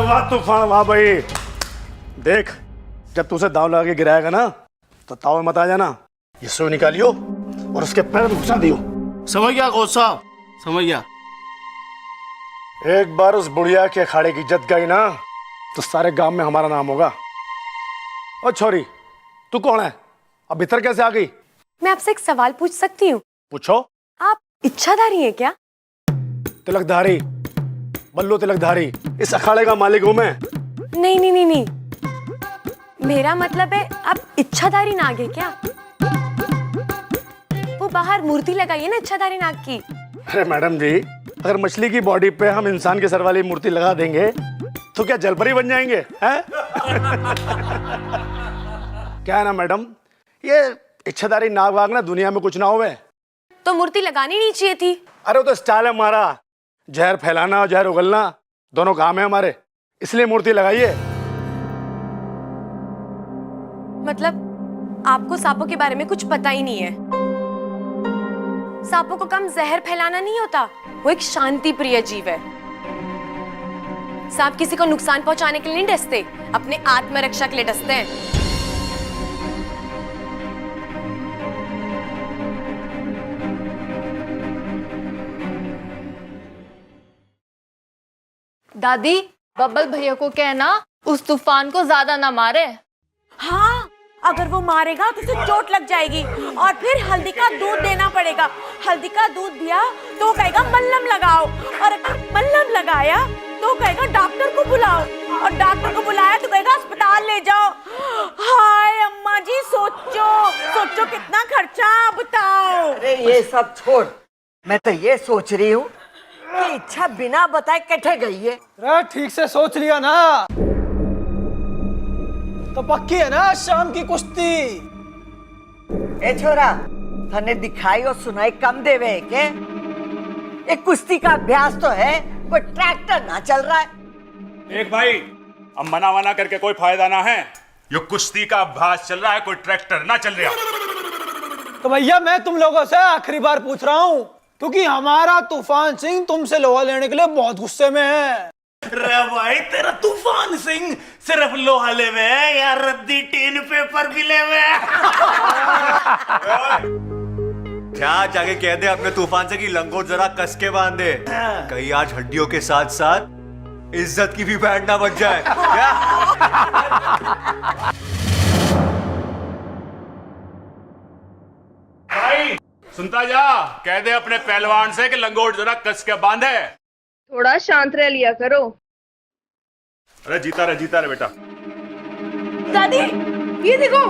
वाह तूफान, वाह भाई। देख, जब तू उसे दाव लगा के गिराएगा ना तो ताव में मत आ जाना। ये सुई निकालियो और उसके पैर में घुसा दियो। समझ गया कोच साहब, समझ गया। एक बार उस बुढ़िया के अखाड़े की इज्जत गई ना तो सारे गांव में हमारा नाम होगा। और छोरी, तू कौन है? अब भीतर कैसे आ गई? मैं आपसे एक सवाल पूछ सकती हूँ? पूछो। आप इच्छाधारी हैं क्या? तिलकधारी, बल्लू तिलकधारी, इस अखाड़े का मालिक हूं मैं। नहीं नहीं नहीं नहीं, मेरा मतलब है आप इच्छाधारी नाग है क्या? वो बाहर मूर्ति लगाई है ना इच्छाधारी नाग की। अरे मैडम जी, अगर मछली की बॉडी पे हम इंसान के सर वाली मूर्ति लगा देंगे तो क्या जलपरी बन जाएंगे हैं? क्या है ना मैडम, ये इच्छाधारी नाग वाग ना दुनिया में कुछ ना होवे। तो मूर्ति लगानी नहीं चाहिए थी। अरे वो तो स्टाइल है हमारा, जहर फैलाना और जहर उगलना दोनों काम है हमारे, इसलिए मूर्ति लगाइए। मतलब आपको सांपों के बारे में कुछ पता ही नहीं है। सांपों को कम जहर फैलाना नहीं होता, वो एक शांति प्रिय जीव है। सांप किसी को नुकसान पहुंचाने के लिए नहीं डसते, अपने आत्मरक्षा के लिए डसते हैं। दादी, बब्बल भैया को कहना उस तूफान को ज्यादा ना मारे। हाँ, अगर वो मारेगा तो उसे चोट लग जाएगी और फिर हल्दी का दूध देना पड़ेगा। हल्दी का दूध दिया तो कहेगा मल्लम लगाओ, और अगर मल्लम लगाया तो कहेगा डॉक्टर को बुलाओ, और डॉक्टर को बुलाया तो कहेगा अस्पताल ले जाओ। हाय अम्मा जी, सोचो सोचो कितना खर्चा, बताओ। अरे ये सब छोड़, मैं तो ये सोच रही हूँ कि इच्छा बिना बताए कैसे गई है। अरे ठीक से सोच लिया ना तो पक्की है ना शाम की कुश्ती। ए छोरा, तने दिखाई और सुनाई कम देवे है के? एक कुश्ती का अभ्यास तो है, कोई ट्रैक्टर ना चल रहा है। देख भाई, अब मना वना करके कोई फायदा ना है। ये कुश्ती का अभ्यास चल रहा है, कोई ट्रैक्टर ना चल रहा। तो भैया मैं तुम लोगों से आखिरी बार पूछ रहा हूँ, क्योंकि हमारा तूफान सिंह तुमसे लोहा लेने के लिए बहुत गुस्से में है। अरे भाई, तेरा तूफान सिंह सिर्फ लोहा लेवे है या रद्दी टीन पेपर भी लेवे है? क्या जाके कह दे अपने तूफान से कि लंगोट जरा कस के बांध दे, कहीं आज हड्डियों के साथ साथ इज्जत की भी बैंड ना बच जाए। क्या? भाई सुनता जा, कह दे अपने पहलवान से कि लंगोट जरा कस के बांधे। थोड़ा शांत रह लिया करो। अरे जीता रहे बेटा। दादी, ये देखो।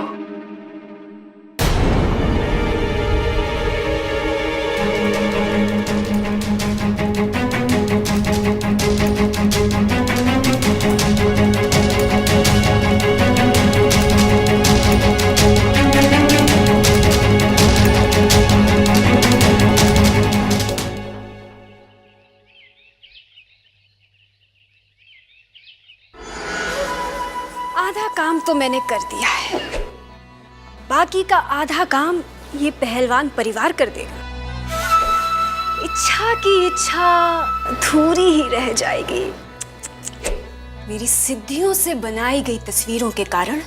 आधा काम तो मैंने कर दिया है, बाकी का आधा काम ये पहलवान परिवार कर देगा। इच्छा की इच्छा अधूरी ही रह जाएगी। मेरी सिद्धियों से बनाई गई तस्वीरों के कारण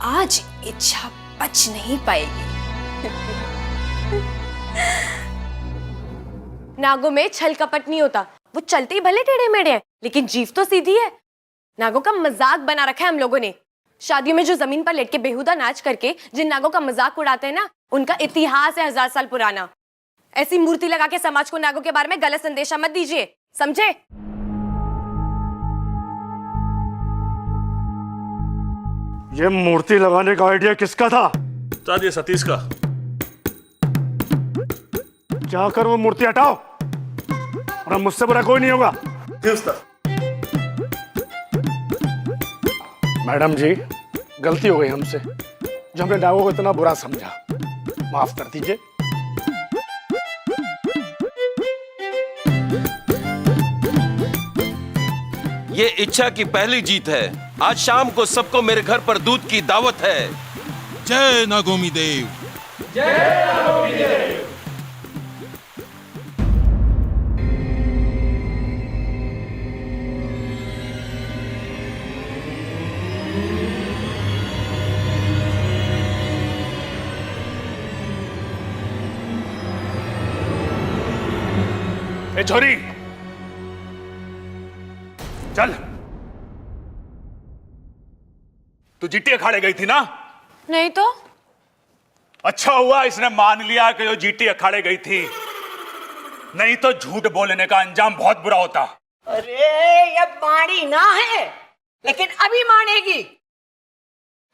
आज इच्छा बच नहीं पाएगी। नागों में छल कपट नहीं होता, वो चलते ही भले टेढ़े मेढ़े हैं लेकिन जीव तो सीधी है। नागों का मजाक बना रखा है हम लोगों ने। शादियों में जो जमीन पर लेट के बेहुदा नाच करके जिन नागों का मजाक उड़ाते हैं ना, उनका इतिहास है 1000 साल पुराना। ऐसी मूर्ति लगा के समाज को नागों के बारे में गलत संदेशा मत दीजिए, समझे? ये मूर्ति लगाने का आइडिया किसका था? ये सतीश का। जाकर वो मूर्ति हटाओ, और मुझसे बुरा कोई नहीं होगा। मैडम जी, गलती हो गई हमसे, जो हमने नागों को इतना बुरा समझा, माफ कर दीजिए। ये इच्छा की पहली जीत है। आज शाम को सबको मेरे घर पर दूध की दावत है। जय नागोमी देव। जय नागोमी देव। ए छोरी, चल। तू जीटी अखाड़े गई थी ना? नहीं तो अच्छा हुआ इसने मान लिया कि वो जीटी अखाड़े गई थी, नहीं तो झूठ बोलने का अंजाम बहुत बुरा होता। अरे ये मानी ना है, लेकिन अभी मानेगी।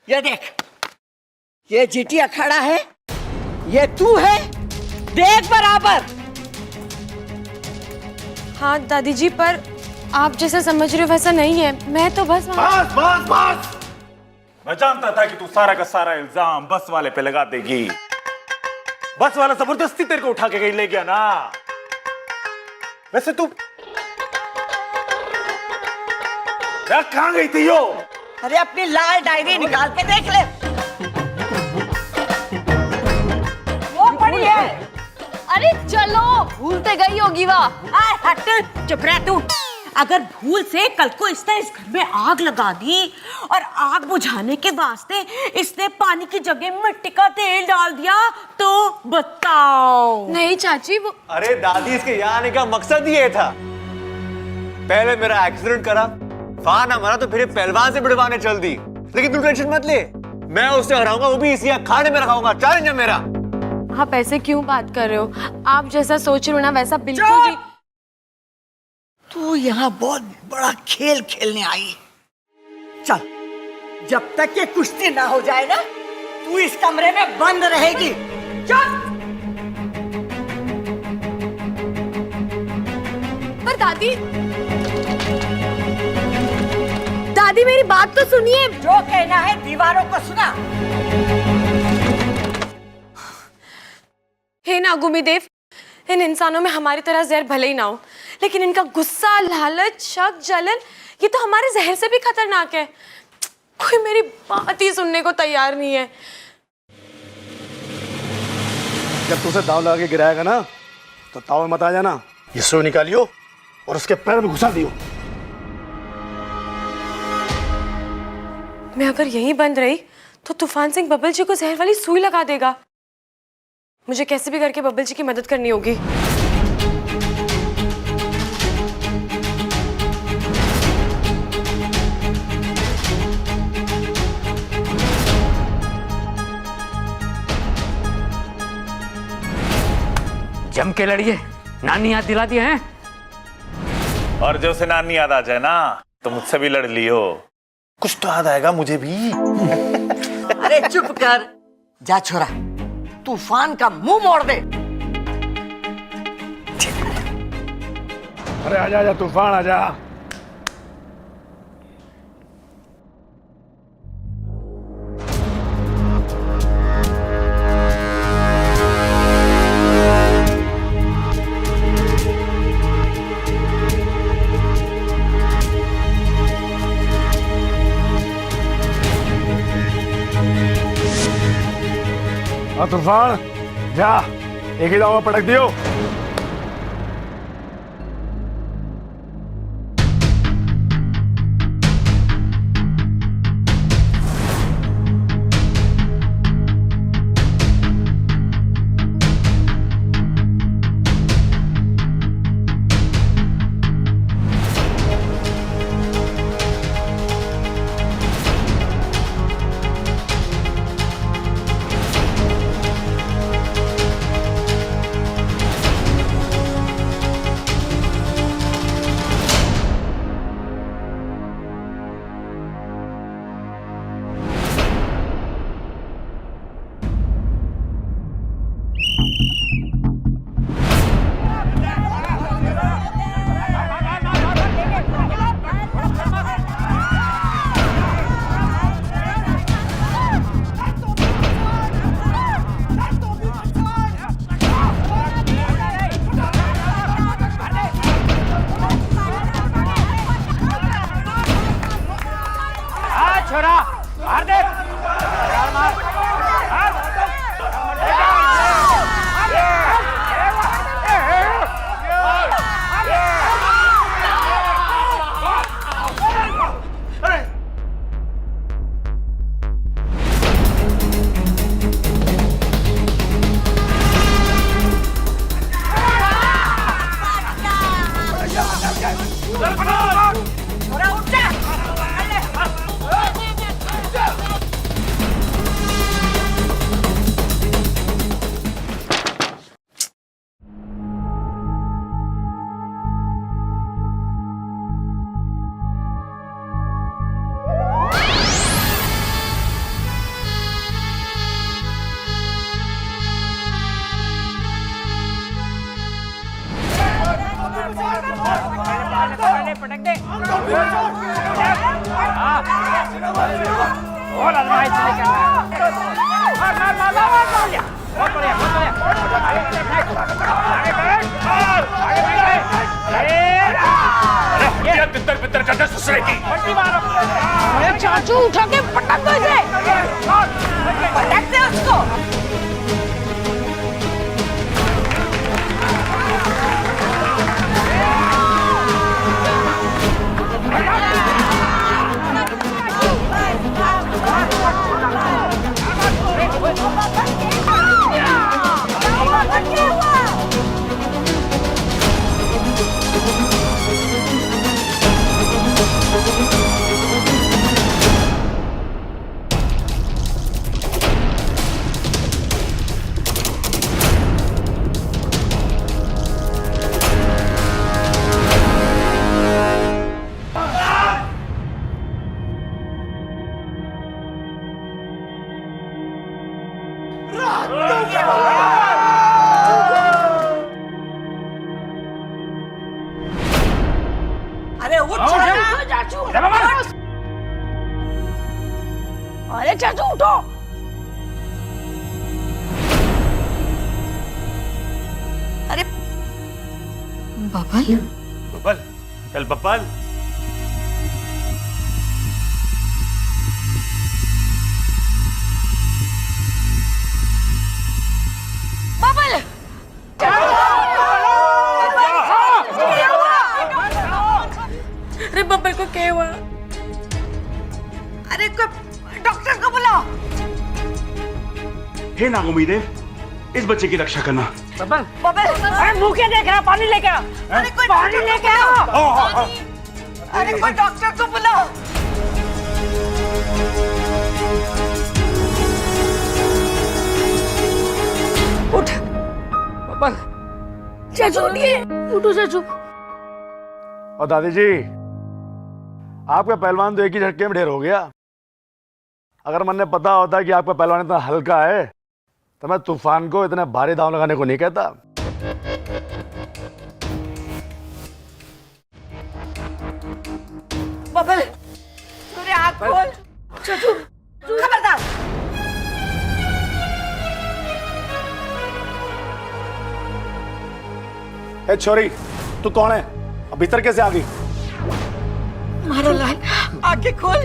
ये देख, ये जीटी अखाड़ा है, ये तू है, देख बराबर। हाँ दादी जी, पर आप जैसा समझ रहे हो वैसा नहीं है। मैं तो बस बस बस बस, मैं जानता था कि तू सारा का सारा इल्जाम बस वाले पे लगा देगी। बस वाला जबरदस्ती तेरे को उठा के कहीं ले गया ना। वैसे तू कहां गई थी यो? अरे अपनी लाल डायरी निकाल के देख ले, वो पड़ी है। अरे चलो, भूलते गई होगी वाह। आय हट, चुप रह तू। अगर भूल से कल को इसने इस घर में आग लगा दी और आग बुझाने के वास्ते इसने पानी की जगह मिट्टी का तेल डाल दिया तो बताओ। नहीं चाची, वो अरे दादी, इसके यहाँ आने का मकसद ही ये था। पहले मेरा एक्सीडेंट करा, फान हमारा तो फिर पहलवान से बिड़वाने चल दी। लेकिन तू टेंशन मत ले, मैं उससे हराऊंगा, वो भी इसी अखाड़े में रखाऊंगा। चैलेंज है मेरा। आप ऐसे क्यों बात कर रहे हो? आप जैसा सोच रहे हो ना वैसा बिल्कुल भी। तू यहाँ बहुत बड़ा खेल खेलने आई। चल, जब तक ये कुश्ती ना हो जाए ना, तू इस कमरे में बंद रहेगी। चल। पर दादी, दादी मेरी बात तो सुनिए। जो कहना है दीवारों को सुना। हे नागुमी देव, इन इंसानों में हमारी तरह जहर भले ही ना हो, लेकिन इनका गुस्सा, लालच, शक, जलन, ये तो हमारे जहर से भी खतरनाक है। कोई मेरी बात ही सुनने को तैयार नहीं है। जब तुझे दाव लगा के गिराएगा ना, तो ताव में मत आ जाना। ये सुई निकालियो और उसके पैर में घुसा दियो। मैं अगर यहीं बंद रही तो तूफान सिंह बब्बल जी को जहर वाली सुई लगा देगा। मुझे कैसे भी करके बब्बल जी की मदद करनी होगी। जम के लड़िए, नानी याद दिला दिए हैं। और जो से नानी याद आ जाए ना, तो मुझसे भी लड़ लियो। कुछ तो याद आएगा मुझे भी। अरे चुप कर, जा छोरा, तूफान का मुंह मोड़ दे। अरे आजा आजा तूफान, आजा। तूफान जा, एक ही दाव में पटक दियो। छोरा मार दे, यार मार। अरे उठ जा। तितर बितर करते ससुरे की। चाचू उठा के पटक दो इसे। पटक दे उसको। अरे उठ चाचू। अरे चाचू उठो। अरे बबल बब्बल, चल बब्बल। बबल अरे बब्बल को क्या हुआ? अरे डॉक्टर को बुलाओ। हे नागोमीदेव, इस बच्चे की रक्षा करना। बब्बल अरे मुंह क्या देख रहा? पानी लेके आओ। अरे कोई पानी लेके आओ। अरे कोई डॉक्टर को बुलाओ। उठ बब्बल। चाचू उठिए। उठो चाचू। और दादी जी, आपका पहलवान तो एक ही झटके में ढेर हो गया। अगर मैंने पता होता कि आपका पहलवान इतना हल्का है तो मैं तूफान को इतने भारी दांव लगाने को नहीं कहता। बबल तूने आँख खोल। चाचू खबरदार। ए छोरी, तू कौन है? अब भीतर कैसे आ गई? मारो लाल, आंखें खोल।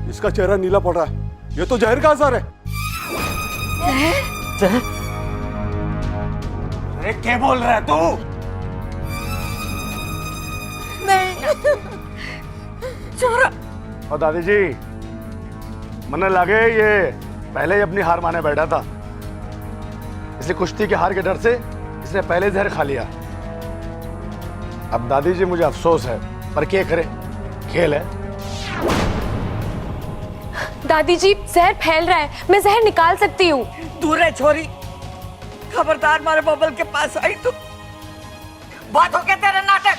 इसका चेहरा नीला पड़ रहा है। ये तो जहर का असर है। अरे क्या बोल रहा है तू? नहीं छोरा। और दादी जी, मन्ने लगे ये पहले ही अपनी हार माने बैठा था, इसलिए कुश्ती के हार के डर से इसने पहले जहर खा लिया। अब दादी जी मुझे अफसोस है, पर क्या करे, खेल है। दादी जी जहर फैल रहा है, मैं जहर निकाल सकती हूँ। दूर है छोरी, खबरदार मारे बबल के पास आई तो बात हो गया तेरा नाटक।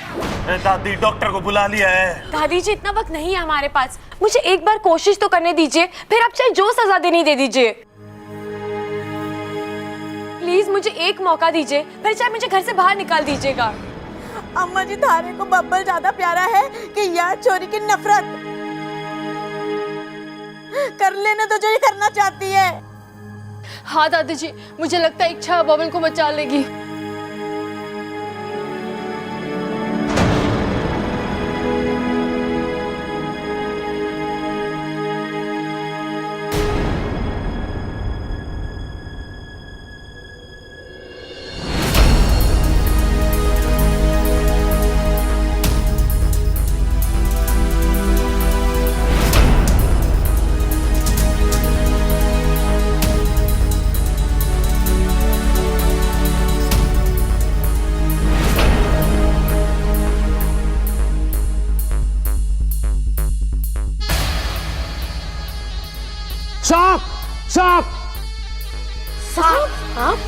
दादी डॉक्टर को बुला लिया है। दादी जी इतना वक्त नहीं है हमारे पास, मुझे एक बार कोशिश तो करने दीजिए, फिर आप चाहे जो सजा देनी दे दीजिए। प्लीज मुझे एक मौका दीजिए, फिर चाहे मुझे घर से बाहर निकाल दीजिएगा। अम्मा जी, थारे को बब्बल ज्यादा प्यारा है कि यार चोरी की नफरत? कर लेने तो जो ये करना चाहती है। हाँ दादी जी, मुझे लगता है इच्छा बबल को बचा लेगी। सांप सांप सांप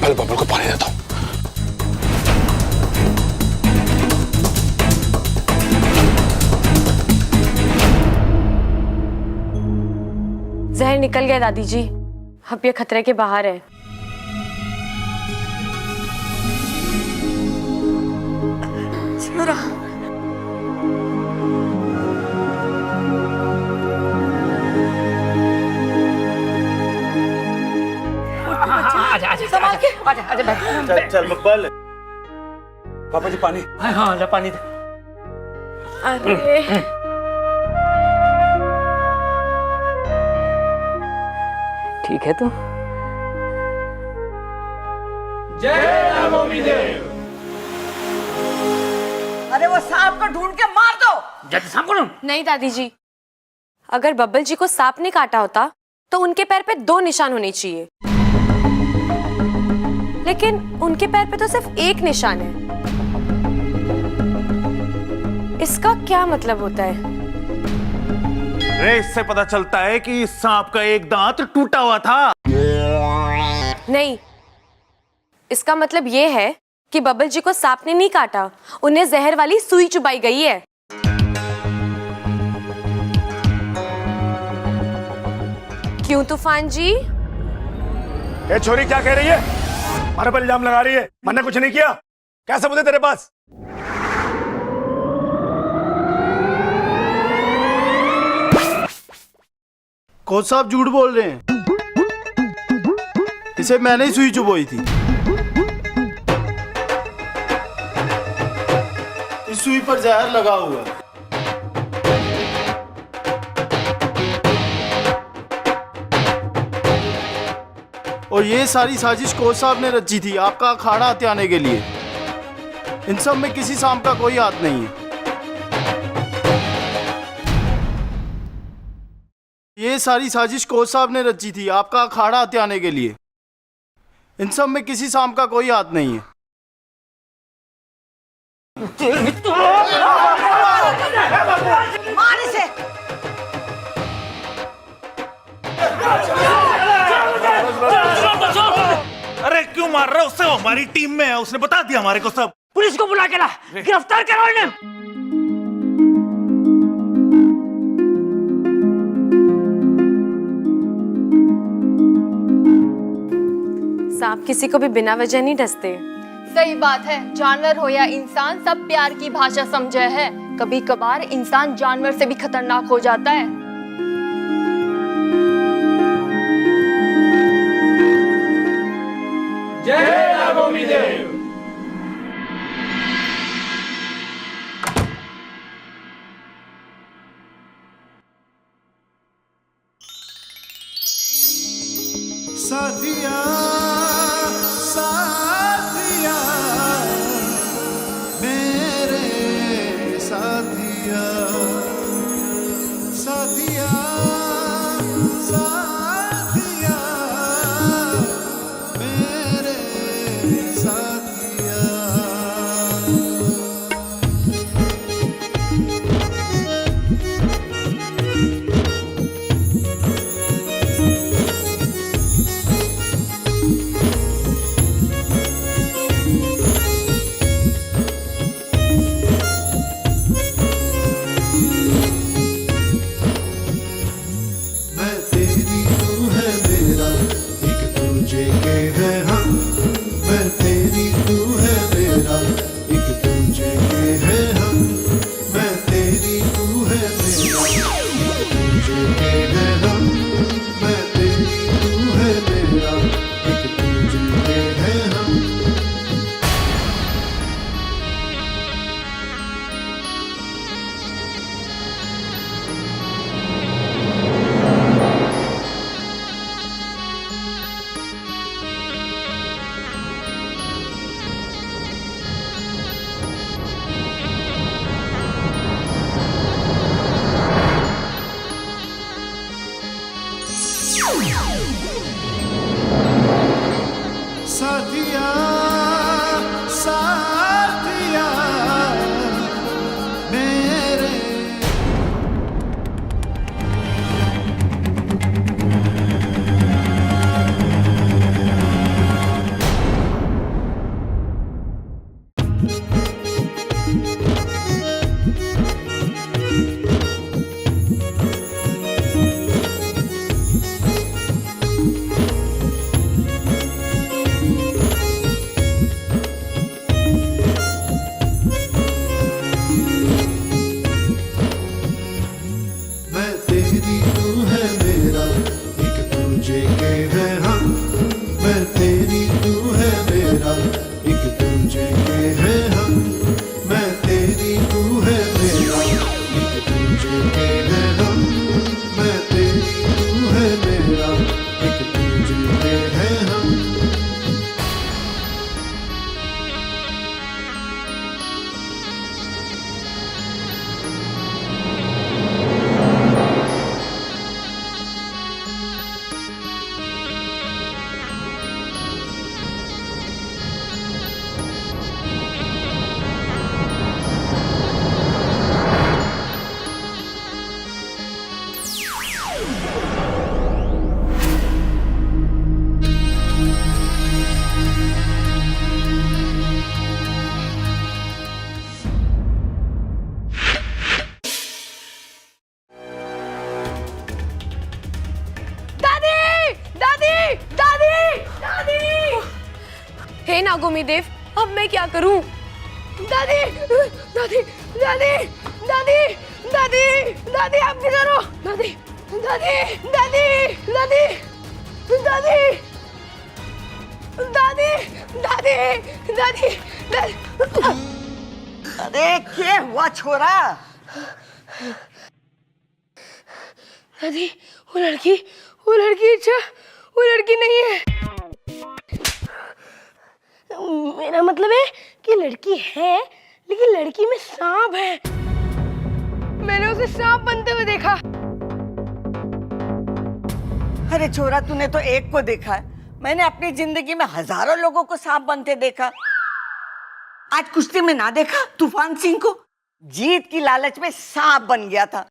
पहले बबल को पानी देता हूं। जहर निकल गया दादी जी, अब ये खतरे के बाहर है। आजा आजा संभाल के आजा आजा बैठ। चल चल मकबल, पापा जी पानी। हाँ हाँ ले पानी दे। अरे ठीक है तू? अरे वो सांप को ढूंढ के मार दो। जल्दी सांप को ढूंढ। नहीं दादी जी, अगर बब्बल जी को सांप ने काटा होता तो उनके पैर पे 2 निशान होने चाहिए, लेकिन उनके पैर पे तो सिर्फ 1 निशान है। इसका क्या मतलब होता है? रे इससे पता चलता है कि सांप का एक दांत टूटा हुआ था। नहीं, इसका मतलब ये है कि बब्बल जी को सांप ने नहीं काटा, उन्हें जहर वाली सुई चुबाई गई है। क्यों तूफान जी? ये छोरी क्या कह रही है? हमारे पर इल्जाम लगा रही है। मैंने कुछ नहीं किया। क्या सबूत है तेरे पास? कोच साहब झूठ बोल रहे हैं। इसे मैंने ही सुई चुबोई थी। इस सुई पर जहर लगा हुआ है। और ये सारी साजिश कोच साहब ने रची थी आपका अखाड़ा हथियाने के लिए। इन सब में किसी सांप का कोई हाथ नहीं है। ये सारी साजिश कोच साहब ने रची थी आपका अखाड़ा हथियाने के लिए। इन सब में किसी सांप का कोई हाथ नहीं है। मार इसे। अरे क्यों मार रहा है उससे? वो हमारी टीम में है, उसने बता दिया हमारे को सब। पुलिस को बुला के ला, गिरफ्तार करो इन्हें। सांप किसी को भी बिना वजह नहीं डसते। सही बात है, जानवर हो या इंसान सब प्यार की भाषा समझे है। कभी कभार इंसान जानवर से भी खतरनाक हो जाता है। जय नागोमी देव। साथिया साथिया मेरे साथिया साथिया साथिया मेरे साथिया। तेरी तू है मेरा, एक दूजे के है हम। मैं तेरी तू है मेरा, एक दूजे के है हम। मैं तेरी तू है मेरा, एक दूजे के है हम। मैं तेरी तू है मेरा, एक दूजे के है हम। हे नागोमी देव, अब मैं क्या करूं? दादी दादी दादी दादी दादी दादी आप किधर हो? दादी दादी दादी दादी दादी दादी दादी दादी अरे क्या हुआ छोरा? दादी वो लड़की अच्छा वो लड़की नहीं है। मेरा मतलब है कि लड़की है लेकिन लड़की में सांप है। मैंने उसे सांप बनते हुए देखा। अरे छोरा तूने तो एक को देखा है, मैंने अपनी जिंदगी में हजारों लोगों को सांप बनते देखा। आज कुश्ती में ना देखा तूफान सिंह को? जीत की लालच में सांप बन गया था,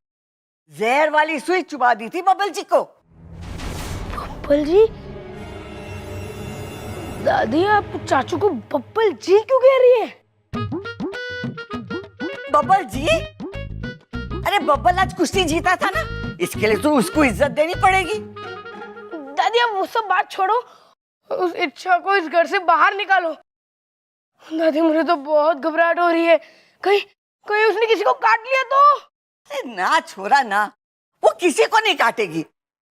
जहर वाली सुई चुबा दी थी बबल जी को। बब्बल जी? दादी आप चाचू को बब्बल जी क्यों कह रही है? बब्बल जी? अरे बब्बल आज कुश्ती जीता था ना, इसके लिए तो उसको इज्जत देनी पड़ेगी। दादी अब वो सब बात छोड़ो, उस इच्छा को इस घर से बाहर निकालो। दादी मुझे तो बहुत घबराहट हो रही है, कहीं कहीं उसने किसी को काट लिया तो? अरे ना छोरा ना, वो किसी को नहीं काटेगी।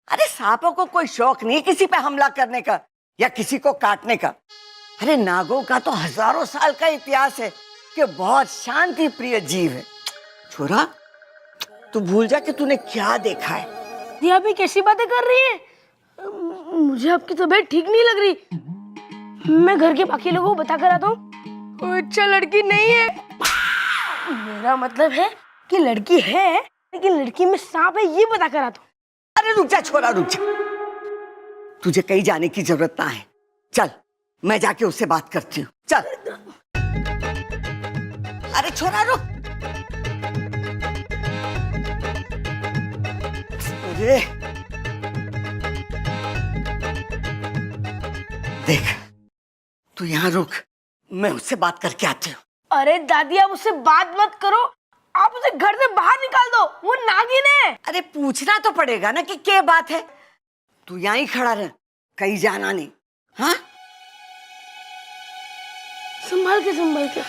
अरे सांपों को कोई शौक नहीं किसी पे हमला करने का या किसी को काटने का। अरे नागों का तो हजारों साल का इतिहास है कि बहुत शांति प्रिय जीव है। छोरा तू भूल जा कि तूने क्या देखा है। दादी आप ये कैसी बातें कर रही हैं? मुझे आपकी तबीयत ठीक नहीं लग रही। मैं घर के बाकी लोगों को बता कर आता हूँ। वो अच्छा लड़की नहीं है। मेरा मतलब है कि लड़की है लेकिन लड़की में सांप है, ये बता कर आता हूँ। अरे रुक जा छोरा रुक जा, तुझे कहीं जाने की जरूरत ना है। चल मैं जाके उससे बात करती हूँ, चल। अरे छोरा रुक। अरे देख तू यहाँ रुक, मैं उससे बात करके आती हूँ। अरे दादी आप उससे बात मत करो, आप उसे घर से बाहर निकाल दो, वो नागिन है। अरे पूछना तो पड़ेगा ना कि क्या बात है। तू यहाँ ही खड़ा रह, कहीं जाना नहीं। हाँ संभाल के।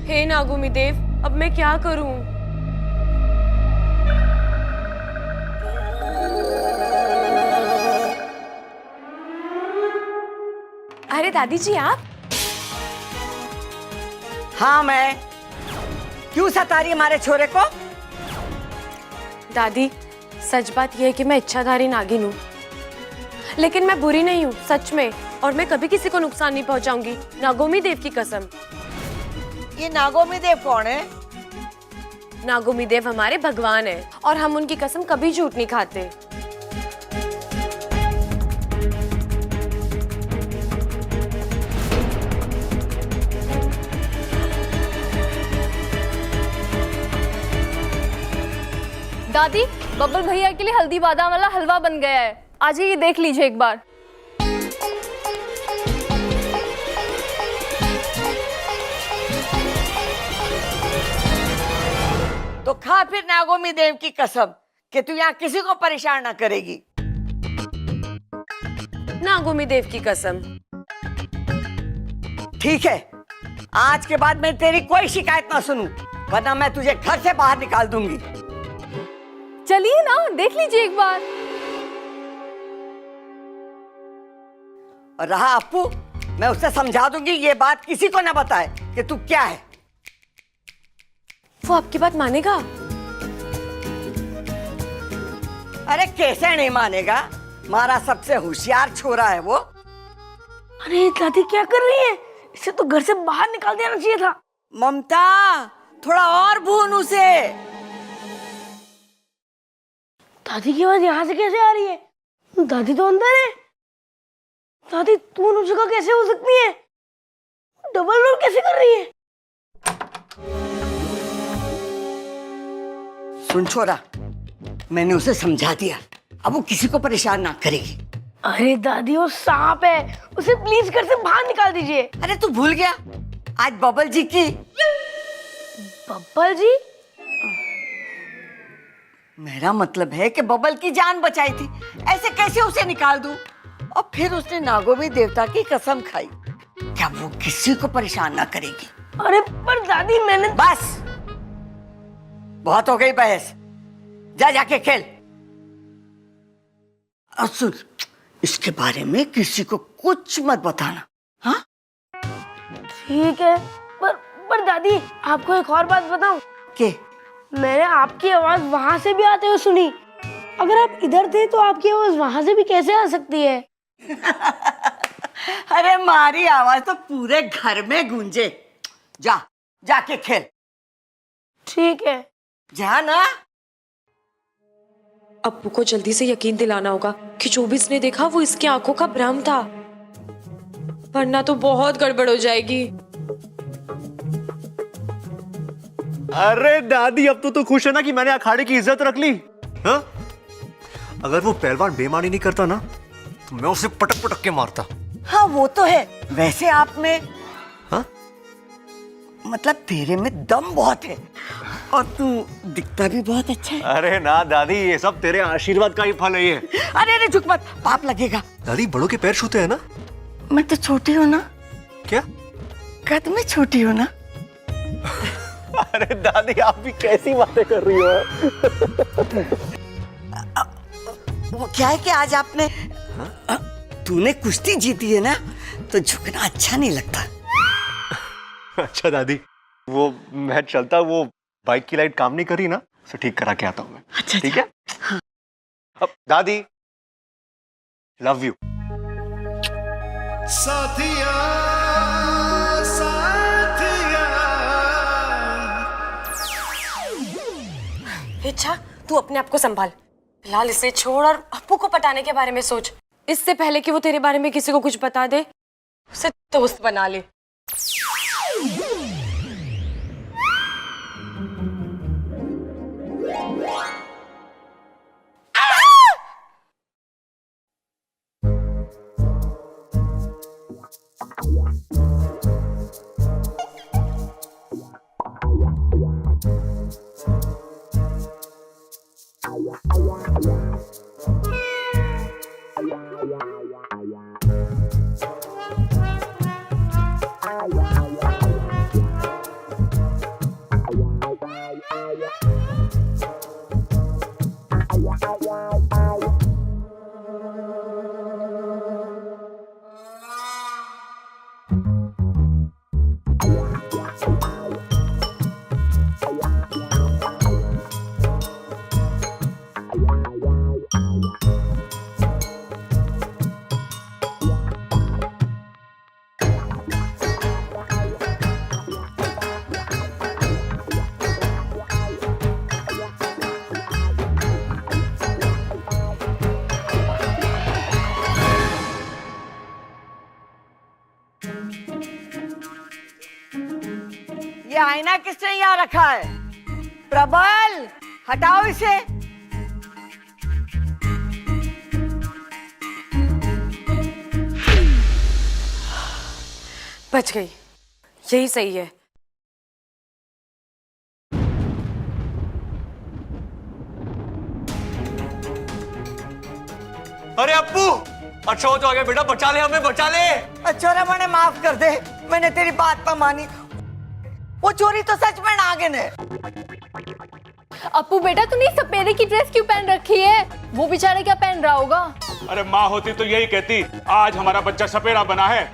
हे नागोमी देव, अब मैं क्या करूं? अरे दादी जी आप? हाँ मैं। क्यों सता रही हमारे छोरे को? दादी सच बात यह है कि मैं इच्छाधारी नागिन हूँ, लेकिन मैं बुरी नहीं हूँ सच में, और मैं कभी किसी को नुकसान नहीं पहुंचाऊंगी, नागोमी देव की कसम। ये नागोमी देव कौन है? नागोमी देव हमारे भगवान हैं और हम उनकी कसम कभी झूठ नहीं खाते। दादी बब्बल भैया के लिए हल्दी बादाम वाला हलवा बन गया है, आज ये देख लीजिए एक बार। तो खा फिर नागोमी देव की कसम कि तू यहाँ किसी को परेशान ना करेगी। नागोमी देव की कसम। ठीक है, आज के बाद मैं तेरी कोई शिकायत ना सुनूं, वरना मैं तुझे घर से बाहर निकाल दूंगी। चलिए ना, देख लीजिए एक बार। और रहा अप्पू, मैं उससे समझा दूंगी ये बात किसी को ना बताए कि तू क्या है। वो आपकी बात मानेगा? अरे कैसे नहीं मानेगा, हमारा सबसे होशियार छोरा है वो। अरे दादी क्या कर रही है? इसे तो घर से बाहर निकाल देना चाहिए था। ममता, थोड़ा और भून उसे। दादी की आवाज यहाँ से कैसे आ रही है? दादी तो अंदर है। दादी तू उन जगह कैसे हो सकती है? डबल रोल कैसे कर रही है? सुन छोरा, मैंने उसे समझा दिया, अब वो किसी को परेशान ना करेगी। अरे दादी वो सांप है, उसे प्लीज घर से बाहर निकाल दीजिए। अरे तू भूल गया आज बबल जी की। बब्बल जी? मेरा मतलब है कि बबल की जान बचाई थी, ऐसे कैसे उसे निकाल दूं? और फिर उसने नागोमी देवता की कसम खाई, क्या वो किसी को परेशान ना करेगी। अरे पर दादी मैंने। बस बहुत हो गई बहस, जा जाके खेल। और सुन, इसके बारे में किसी को कुछ मत बताना, हाँ? ठीक है, पर दादी आपको एक और बात बताऊं? के? मैंने आपकी आवाज वहां से भी आते हुए सुनी। अगर आप इधर थे तो आपकी आवाज वहां से भी कैसे आ सकती है? अरे मारी आवाज तो पूरे घर में गूंजे। जा जाके खेल। ठीक है, जा ना। अप्पू को जल्दी से यकीन दिलाना होगा कि जो भी इसने देखा वो इसकी आंखों का भ्रम था, वरना तो बहुत गड़बड़ हो जाएगी। अरे दादी, अब तो खुश है ना कि मैंने अखाड़े की इज्जत रख ली? हाँ? अगर वो पहलवान बेईमानी नहीं करता ना तो मैं उसे पटक पटक के मारता। हाँ वो तो है, वैसे आप में, हाँ? मतलब तेरे में दम बहुत है और तू दिखता भी बहुत अच्छा है। अरे ना दादी, ये सब तेरे आशीर्वाद का ही फल है ये। अरे अरे झुक मत, पाप लगेगा। दादी बड़ों के पैर छूते हैं ना? मैं तो छोटी हूँ ना। क्या? कद में छोटी हूँ ना। अरे दादी, आप भी कैसी बातें कर रही हो? वो क्या है कि आज आपने, तूने कुश्ती जीती है ना, तो झुकना अच्छा नहीं लगता। अच्छा दादी, वो मैं चलता, वो बाइक की लाइट काम नहीं कर रही ना, उसे ठीक करा के आता हूँ मैं। अच्छा, ठीक है? अब दादी, लव यू। साथिया साथिया। इच्छा, तू अपने आप को संभाल, फिलहाल इसे छोड़ और अप्पू को पटाने के बारे में सोच। इससे पहले कि वो तेरे बारे में किसी को कुछ बता दे, उसे दोस्त बना ले। ये आईना किसने यहाँ रखा है? प्रबल, हटाओ इसे। बच गई, यही सही है। अरे अप्पू, अच्छा हो तो आ गया बेटा, बचा ले हमें, बचा ले। छोरा मैंने माफ कर दे, मैंने तेरी बात पर मानी। वो चोरी तो सच में नागिन है। अप्पू बेटा तूने सपेरे की ड्रेस क्यों पहन रखी है? वो बेचारा क्या पहन रहा होगा? अरे माँ होती तो यही कहती, आज हमारा बच्चा सपेरा बना है,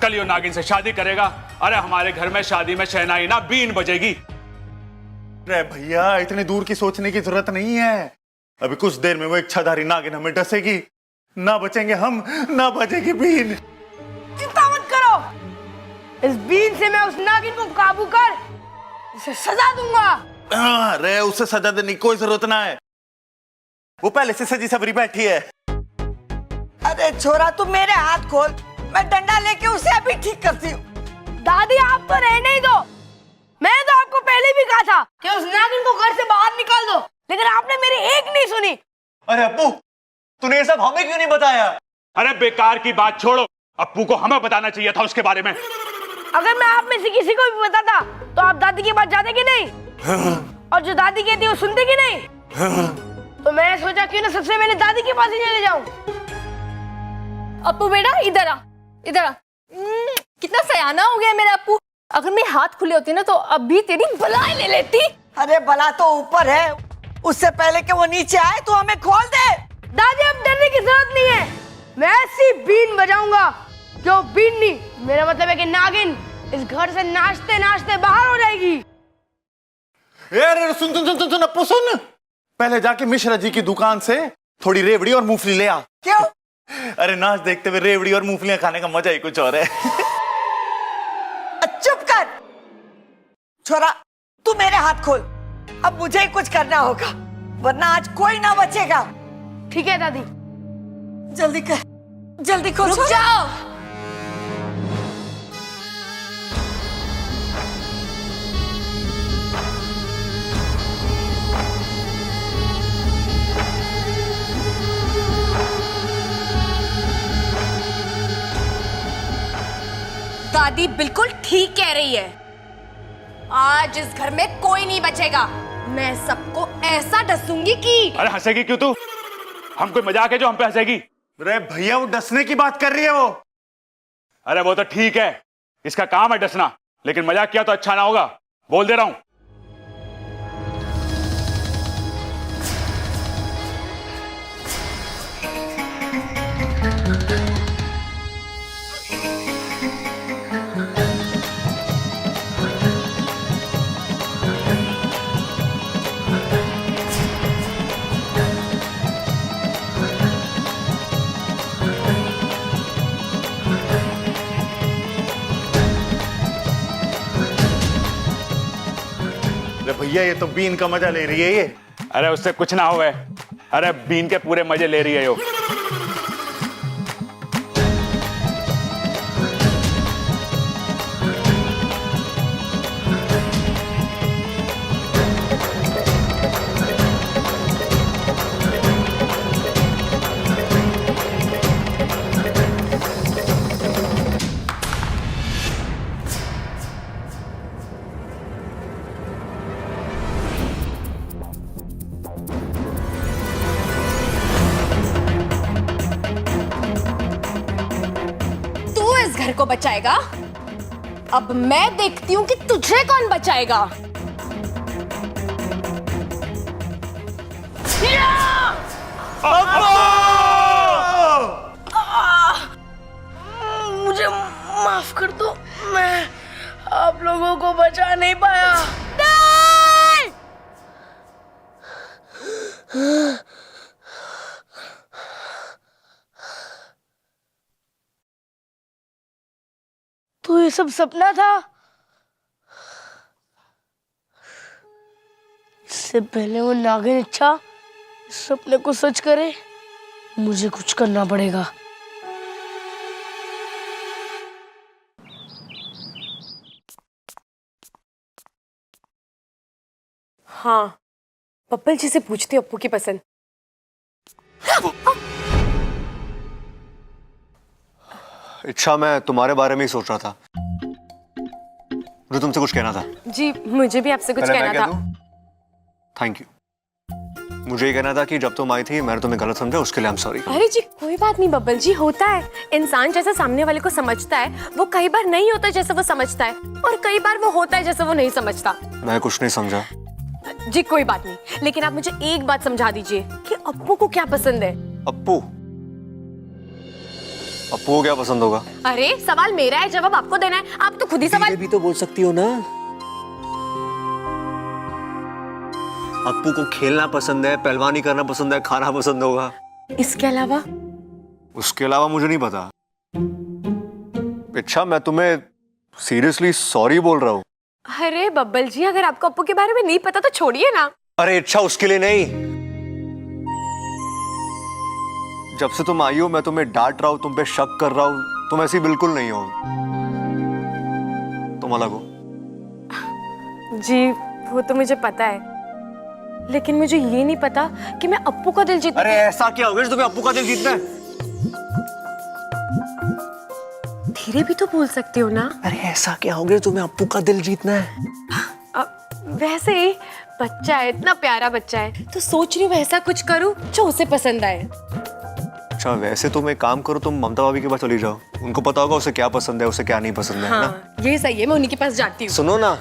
कल यो नागिन से शादी करेगा। अरे हमारे घर में शादी में शहनाई ना बीन बजेगी। अरे भैया, इतनी दूर की सोचने की जरूरत नहीं है। अभी कुछ देर में वो इच्छाधारी नागिन हमें डसेगी, ना बचेंगे हम, ना बजेगी बीन। चिंता मत करो, इस बीन से मैं उस नागिन को काबू कर उसे सजा दूंगा। अरे उसे सजा देने की कोई जरूरत ना है, वो पहले से सजी सबरी बैठी है। अरे छोरा तू मेरे हाथ खोल, मैं डंडा लेके उसे अभी ठीक करती हूँ। दादी आप तो रहने ही दो, मैंने तो आपको पहले भी कहा था कि उस नागिन को घर से बाहर निकाल दो, लेकिन आपने मेरी एक नहीं सुनी। अरे अप्पू, तूने ये सब हमें क्यों नहीं बताया? अरे बेकार की बात छोड़ो, अप्पू को हमें बताना चाहिए था उसके बारे में। अगर मैं आप में से किसी को भी बताता तो आप दादी की बात जाते कि नहीं? और जो दादी कहती है वो सुनते कि नहीं? तो मैंने सोचा क्यों ना सबसे पहले दादी के पास ही चले जाऊं। अप्पू बेटा इधर आ, इधर आ। कितना सयाना हो गया मेरा अप्पू। अगर मेरे हाथ खुले होते ना तो अभी तेरी बलाई ले लेती। अरे बला तो ऊपर है, उससे पहले कि वो नीचे आए तो हमें खोल दे। दादी अब डरने की जरूरत नहीं है, मैं ऐसी बीन बजाऊंगा जो बीन नहीं, मेरा मतलब है कि नागिन इस घर से नाचते नाचते बाहर हो जाएगी। अरे सुन सुन सुन सुन अप्पू सुन, पहले जाके मिश्रा जी की दुकान से थोड़ी रेवड़ी और मूंगफली ले आ। क्यों? अरे नाच देखते हुए रेवड़ी और मूंगफलियां खाने का मजा ही कुछ और है। चुप कर छोरा, तू मेरे हाथ खोल, अब मुझे ही कुछ करना होगा वरना आज कोई ना बचेगा। ठीक है दादी। जल्दी कर, जल्दी खोल। रुक जाओ। दादी बिल्कुल ठीक कह रही है, आज इस घर में कोई नहीं बचेगा। मैं सबको ऐसा डसूंगी कि। अरे हंसेगी क्यों तू? हम कोई मजाक है जो हम पे हंसेगी? अरे भैया, वो डसने की बात कर रही है वो। अरे वो तो ठीक है, इसका काम है डसना, लेकिन मजाक किया तो अच्छा ना होगा, बोल दे रहा हूं। अरे भैया, ये तो बीन का मजा ले रही है ये। अरे उससे कुछ ना हुए, अरे बीन के पूरे मजे ले रही है यो। घर को बचाएगा, अब मैं देखती हूँ कि तुझे कौन बचाएगा। मुझे माफ कर दो, मैं आप लोगों को बचा नहीं पाया। तो ये सब सपना था? इससे पहले वो नागिन इच्छा इस सपने को सच करे, मुझे कुछ करना पड़ेगा। हाँ, पप्पल जी से पूछती हूँ अप्पू की पसंद। इच्छा, मैं तुम्हारे बारे में ही सोच रहा था, मुझे तुमसे कुछ कहना था। जी मुझे भी आपसे कुछ कहना था। Thank you. मुझे ये कहना था कि जब तुम आई थी मैंने तुम्हें गलत समझा, उसके लिए आई एम सॉरी। अरे जी कोई बात नहीं बब्बल जी, होता है। इंसान जैसे सामने वाले को समझता है वो कई बार नहीं होता जैसे वो समझता है, और कई बार वो होता है जैसे वो नहीं समझता। मैं कुछ नहीं समझा। जी कोई बात नहीं, लेकिन आप मुझे एक बात समझा दीजिए कि अप्पू को क्या पसंद है। अप्पू को क्या पसंद होगा? अरे सवाल मेरा है, जवाब आपको देना है। आप तो खुद ही सवाल भी तो बोल सकती हो ना। अप्पू को खेलना पसंद है, पहलवानी करना पसंद है, खाना पसंद होगा। इसके अलावा? उसके अलावा मुझे नहीं पता। अच्छा मैं तुम्हें सीरियसली सॉरी बोल रहा हूँ। अरे बब्बल जी, अगर आपको अप्पू के बारे में नहीं पता तो छोड़िए ना। अरे अच्छा उसके लिए नहीं, जब से तुम आई हो मैं तुम्हें डांट रहा हूँ, तुम पे शक कर रहा हूँ, तुम ऐसी बिल्कुल नहीं हो, तुम अलग हो। जी वो तो मुझे पता है, लेकिन मुझे ये नहीं पता कि मैं अप्पू का दिल जीत। अरे ऐसा क्या हो गया तुम्हें अप्पू का दिल जीतना है? धीरे भी तो बोल सकते हो ना। अरे ऐसा क्या हो गया तुम्हें अप्पू का दिल जीतना है? वैसे ही बच्चा है, इतना प्यारा बच्चा है, तो सोच रही हूँ ऐसा कुछ करूँ जो उसे पसंद आए। अच्छा वैसे तुम एक काम करो, तुम ममता भाभी के पास चली जाओ, उनको पता होगा उसे क्या पसंद है, उसे क्या नहीं पसंद है। हाँ, ना? ये सही है, मैं उन्हीं के पास जाती हूँ। सुनो ना,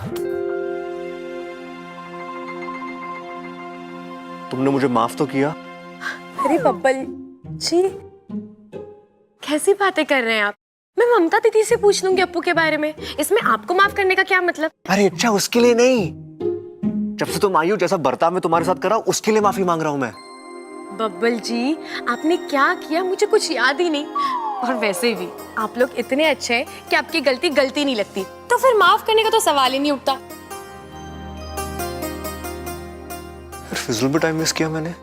तुमने मुझे माफ तो किया। अरे बब्बल जी कैसी बातें कर रहे हैं आप? मैं ममता दीदी से पूछ लूंगी अप्पू के बारे में, इसमें आपको माफ करने का क्या मतलब? अरे अच्छा उसके लिए नहीं, जब से तुम आई हो जैसा बर्ताव में तुम्हारे साथ करा उसके लिए माफी मांग रहा हूँ मैं। बब्बल जी आपने क्या किया मुझे कुछ याद ही नहीं, और वैसे भी आप लोग इतने अच्छे हैं कि आपकी गलती गलती नहीं लगती, तो फिर माफ करने का तो सवाल ही नहीं उठता। फिजूल में टाइम मिस किया मैंने,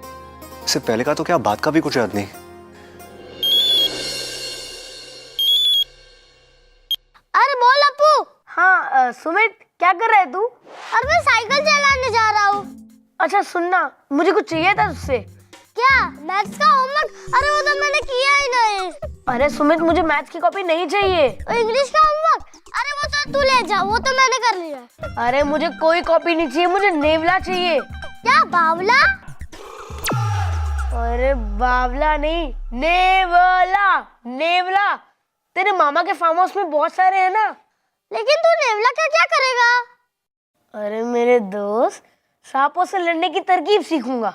इससे पहले का तो क्या बात का भी कुछ याद नहीं। अरे बोल अप्पू। हाँ सुमित क्या कर रहा है तू? अरे मैं साइकिल चलाने जा रहा हूँ। अच्छा सुनना, मुझे कुछ चाहिए था तुझसे। क्या? मैथ्स का होमवर्क? अरे वो तो मैंने किया ही नहीं। अरे सुमित मुझे मैथ्स की कॉपी नहीं चाहिए। इंग्लिश का होमवर्क? अरे वो तो तू ले जा, वो तो मैंने कर लिया। अरे मुझे कोई कॉपी नहीं चाहिए, मुझे नेवला चाहिए। क्या बावला? अरे बावला नहीं, नेवला। नेवला तेरे मामा के फार्म हाउस में बहुत सारे हैं ना। लेकिन तू नेवला का क्या करेगा? अरे मेरे दोस्त, सांपों से लड़ने की तरकीब सीखूंगा।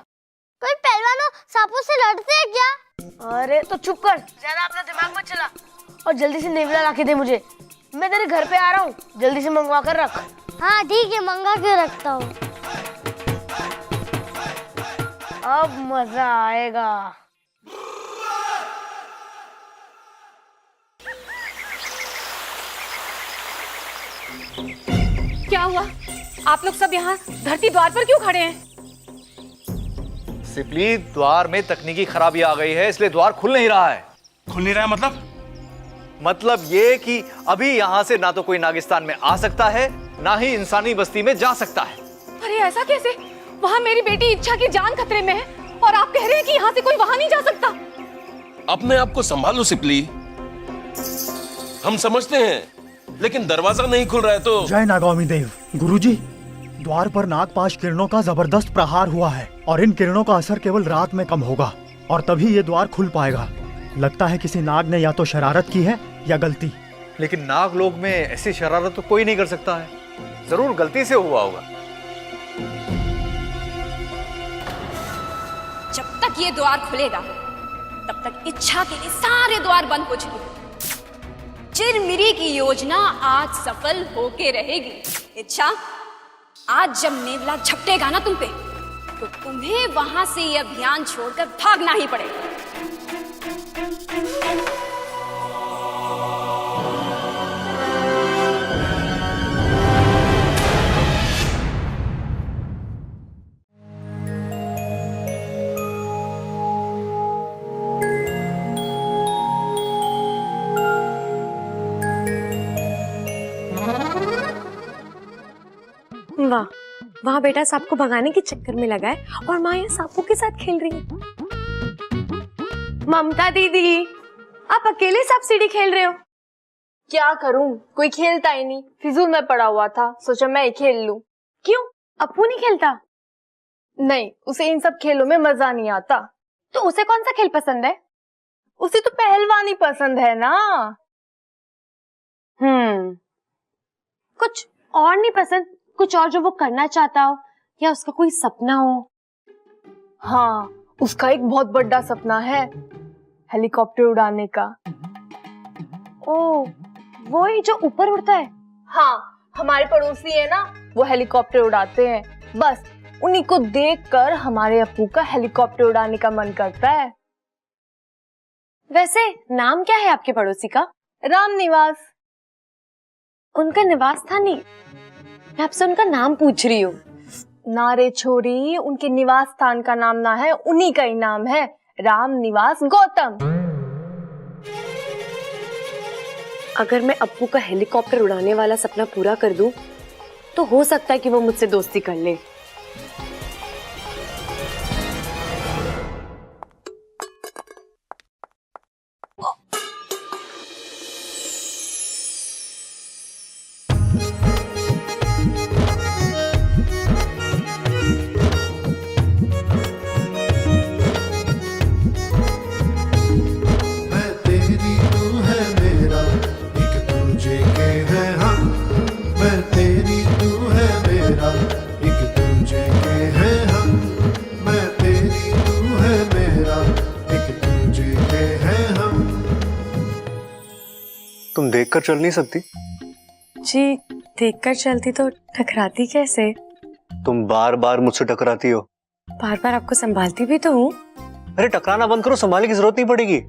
कोई पहलवान सांपों से लड़ते हैं क्या? अरे तो चुप कर, ज्यादा अपना दिमाग मत चला, और जल्दी से नेवला लाके दे मुझे। मैं तेरे घर पे आ रहा हूँ, जल्दी से मंगवा कर रख। हाँ ठीक है, मंगा के रखता हूँ। अब मजा आएगा। क्या हुआ? आप लोग सब यहाँ धरती द्वार पर क्यों खड़े हैं? सिपली, द्वार में तकनीकी खराबी आ गई है, इसलिए द्वार खुल नहीं रहा है। खुल नहीं रहा है मतलब ये कि अभी यहाँ से ना तो कोई नागिस्तान में आ सकता है, ना ही इंसानी बस्ती में जा सकता है। अरे ऐसा कैसे? वहाँ मेरी बेटी इच्छा की जान खतरे में है, और आप कह रहे हैं कि यहाँ से कोई वहाँ नहीं जा सकता। अपने आप को संभालो सिपली, हम समझते हैं, लेकिन दरवाजा नहीं खुल रहा है तो। जय नागामी देव। गुरुजी, द्वार पर नागपाश किरणों का जबरदस्त प्रहार हुआ है, और इन किरणों का असर केवल रात में कम होगा, और तभी ये द्वार खुल पाएगा। लगता है किसी नाग ने या तो शरारत की है या गलती। लेकिन नाग लोग में ऐसी शरारत तो कोई नहीं कर सकता है, जरूर गलती से हुआ होगा। जब तक ये द्वार खुलेगा तब तक इच्छा के लिए सारे द्वार बंद हो चुके। चिरमिरी की योजना आज सफल होके रहेगी। इच्छा, आज जब नेवला झपटेगा ना तुम पे, तो तुम्हें वहां से ये अभियान छोड़कर भागना ही पड़ेगा। वाह, वहाँ बेटा सांप को भगाने के चक्कर में लगा है, और माँ यहाँ सांपों के साथ खेल रही है। ममता दीदी, आप अकेले सांप सीढ़ी खेल रहे हो? क्या करूं, कोई खेलता ही नहीं, फिजूल में पड़ा हुआ था, सोचा मैं ही खेल लूं। क्यों, अप्पू नहीं खेलता? नहीं, उसे इन सब खेलों में मजा नहीं आता। तो उसे कौन सा खेल पसंद है? उसे तो पहलवानी पसंद है ना। कुछ और नहीं पसंद? कुछ और जो वो करना चाहता हो या उसका कोई सपना हो? हाँ, उसका एक बहुत बड़ा सपना है, हेलीकॉप्टर उड़ाने का। ओ, वो ही जो ऊपर उड़ता है? हाँ, हमारे पड़ोसी है ना, वो हेलीकॉप्टर उड़ाते हैं। बस उन्हीं को देखकर हमारे अप्पू का हेलीकॉप्टर उड़ाने का मन करता है। वैसे नाम क्या है आपके पड़ोसी का? राम निवास। उनका निवास था नहीं, मैं आपसे उनका नाम पूछ रही हूँ। ना रे छोरी, उनके निवास स्थान का नाम ना है, उन्हीं का ही नाम है, राम निवास गौतम। अगर मैं अप्पू का हेलीकॉप्टर उड़ाने वाला सपना पूरा कर दूं, तो हो सकता है कि वो मुझसे दोस्ती कर ले। मैं तेरी तू है मेरा, एक दूजे के है हम। मैं तेरी तू है मेरा, एक दूजे के है हम। मैं तेरी तू है मेरा, एक दूजे के है हम। तुम देखकर चल नहीं सकती? जी, देखकर चलती तो टकराती कैसे? तुम बार बार मुझसे टकराती हो। बार बार आपको संभालती भी तो हूँ। अरे टकराना बंद करो, संभालने की जरूरत नहीं पड़ेगी।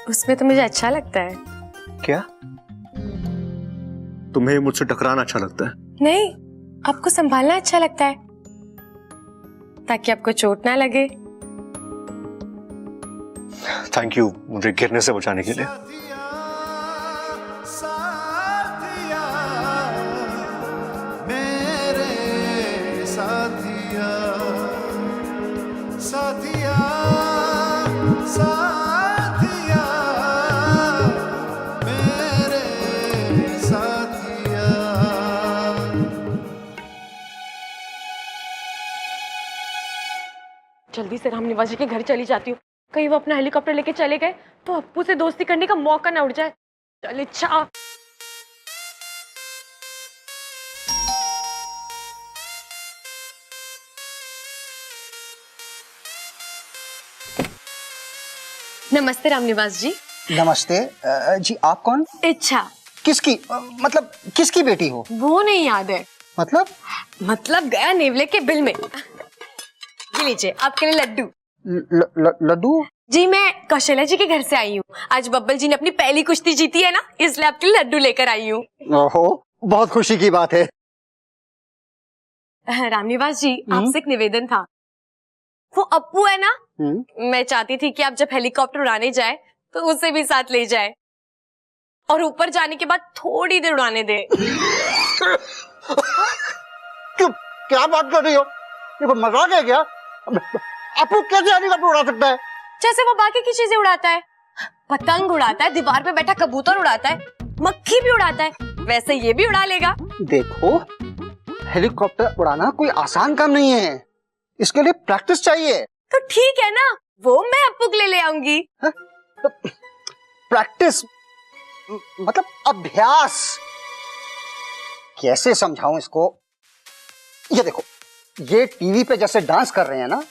उसमें तो मुझे अच्छा लगता है। क्या तुम्हें मुझसे टकराना अच्छा लगता है? नहीं, आपको संभालना अच्छा लगता है, ताकि आपको चोट ना लगे। थैंक यू मुझे गिरने से बचाने के लिए। साथिया, मेरे साथिया, साथिया, साथिया, मेरे साथिया। जल्दी से राम निवास जी के घर चली जाती हूँ, कहीं वो अपना हेलीकॉप्टर लेके चले गए तो अप्पू से दोस्ती करने का मौका ना उड़ जाए। चल अच्छा। नमस्ते राम निवास जी। नमस्ते। जी आप कौन? इच्छा। किसकी मतलब किसकी बेटी हो? वो नहीं याद है। मतलब गया नेवले के बिल में। ये लीजिए आपके लिए लड्डू। लड्डू? जी, मैं कौशल्या जी के घर से आई हूँ। आज बब्बल जी ने अपनी पहली कुश्ती जीती है ना, इसलिए आपके लिए लड्डू लेकर आई हूँ। ओहो, बहुत खुशी की बात है। रामनिवास जी, आपसे एक निवेदन था। वो अप्पू है ना, मैं चाहती थी कि आप जब हेलीकॉप्टर उड़ाने जाए तो उसे भी साथ ले जाए और ऊपर जाने के बाद थोड़ी देर उड़ाने दे। क्या बात कर रही हो? ये मजाक है क्या? अप्पू कैसे हेलीकॉप्टर उड़ा सकता है? जैसे वो बाकी की चीजें उड़ाता है, पतंग उड़ाता है, दीवार पे बैठा कबूतर उड़ाता है, मक्खी भी उड़ाता है, वैसे ये भी उड़ा लेगा। देखो, हेलीकॉप्टर उड़ाना कोई आसान काम नहीं है, इसके लिए प्रैक्टिस चाहिए। तो ठीक है ना, वो मैं अप्पू के लिए ले आऊंगी। प्रैक्टिस मतलब अभ्यास। कैसे समझाऊं इसको? ये देखो, ये टीवी पे जैसे डांस कर रहे हैं ना,